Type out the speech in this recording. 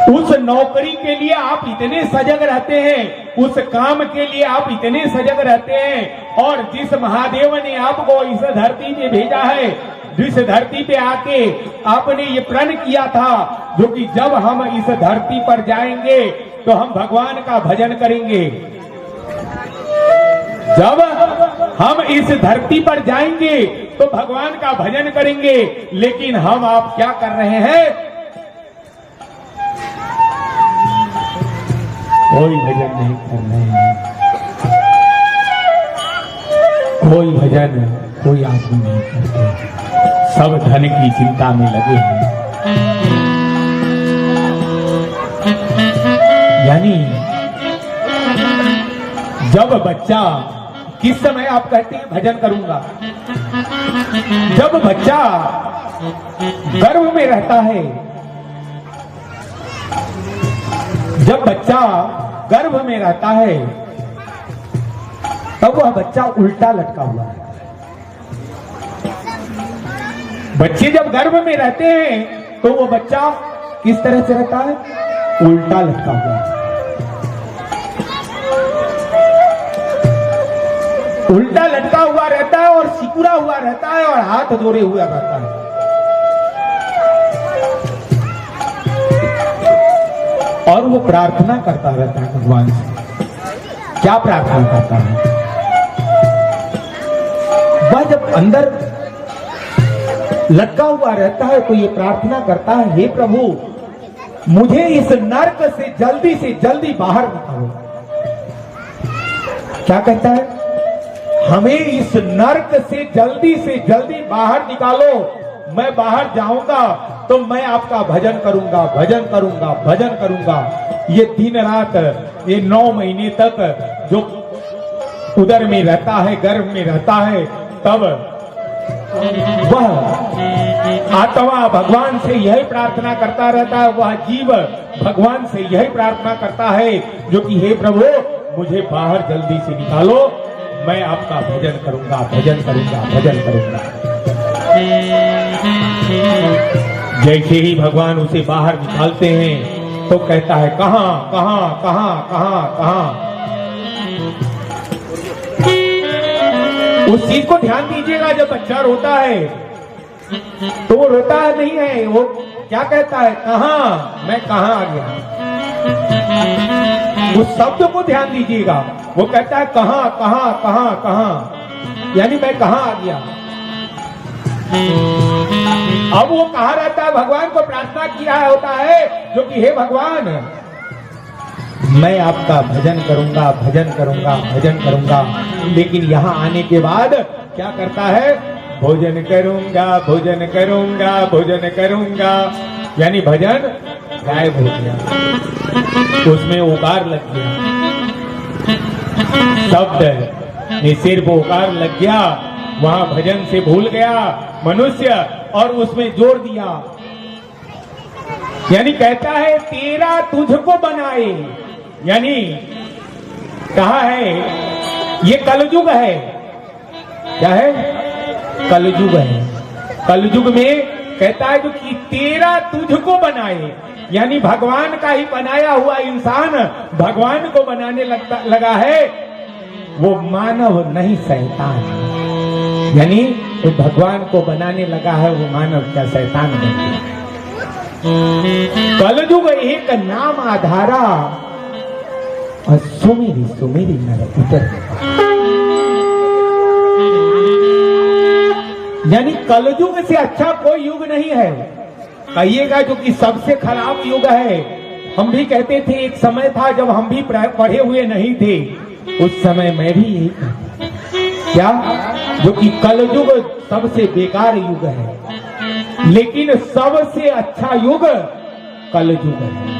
उस नौकरी के लिए आप इतने सजग रहते हैं, उस काम के लिए आप इतने सजग रहते हैं, और जिस महादेव ने आपको इस धरती पे भेजा है, जिस धरती पे आके आपने ये प्रण किया था, जो कि जब हम इस धरती पर जाएंगे तो हम भगवान का भजन करेंगे। जब हम इस धरती पर जाएंगे तो भगवान का भजन करेंगे, लेकिन हम आप क्या कर रहे हैं? कोई भजन नहीं कर रहे हैं, कोई भजन कोई आदमी नहीं करते, सब धन की चिंता में लगे हैं। यानी जब बच्चा, किस समय आप कहते हैं भजन करूंगा? जब बच्चा गर्भ में रहता है, जब बच्चा गर्भ में रहता है तब वह बच्चा उल्टा लटका हुआ है। बच्चे जब गर्भ में रहते हैं तो वो बच्चा किस तरह से रहता है? उल्टा लटका हुआ है। उल्टा लटका हुआ रहता है और सिकुड़ा हुआ रहता है और हाथ जोड़े हुआ रहता है। और वो प्रार्थना करता रहता है भगवान से। क्या प्रार्थना करता है? वह जब अंदर लटका हुआ रहता है तो ये प्रार्थना करता है, हे प्रभु मुझे इस नर्क से जल्दी बाहर निकालो। क्या कहता है? हमें इस नर्क से जल्दी बाहर निकालो। मैं बाहर जाऊंगा तो मैं आपका भजन करूंगा, भजन करूंगा, भजन करूंगा। ये दिन रात, ये 9 महीने तक जो उदर में रहता है, गर्भ में रहता है, तब वह आत्मा भगवान से यही प्रार्थना करता रहता है, वह जीव भगवान से यही प्रार्थना करता है, जो कि हे प्रभु मुझे बाहर जल्दी से निकालो, मैं आपका भजन करूंगा, भजन करूंगा, भजन करूंगा। जैसे ही भगवान उसे बाहर निकालते हैं तो कहता है कहां कहां कहां कहां कहां। उस चीज को ध्यान दीजिएगा, जब बच्चा रोता है तो वो रोता नहीं है, वो क्या कहता है? कहां, मैं कहां आ गया। उस शब्द को ध्यान दीजिएगा, वो कहता है कहां कहां कहां कहां, यानी मैं कहां आ गया। अब वो कहां रहता है? भगवान को प्रार्थना किया होता है, जो कि हे भगवान मैं आपका भजन करूंगा, भजन करूंगा, भजन करूंगा। लेकिन यहाँ आने के बाद क्या करता है? भोजन करूंगा, भोजन करूंगा, भोजन करूंगा, यानी भजन गायब हो गया, उसमें ओकार लग गया, शब्द में सिर्फ ओकार लग गया, वहां भजन से भूल गया मनुष्य और उसमें जोड़ दिया। यानी कहता है तेरा तुझको बनाए, यानी कहा है ये कलयुग है। क्या है? कलयुग है। कलयुग में कहता है जो कि तेरा तुझको बनाए, यानी भगवान का ही बनाया हुआ इंसान भगवान को बनाने लगा है, वो मानव नहीं शैतान। यानी वो भगवान को बनाने लगा है, वो मानव क्या शैतान बन गया। कलयुग एक नाम आधारा और सुमेरी सुमेरी नर उतर। यानी कलयुग से अच्छा कोई युग नहीं है। कहिएगा जो कि सबसे खराब युग है। हम भी कहते थे, एक समय था जब हम भी पढ़े हुए नहीं थे, उस समय मैं भी यही कहता, क्या जो कि कलयुग सबसे बेकार युग है, लेकिन सबसे अच्छा युग कलयुग है।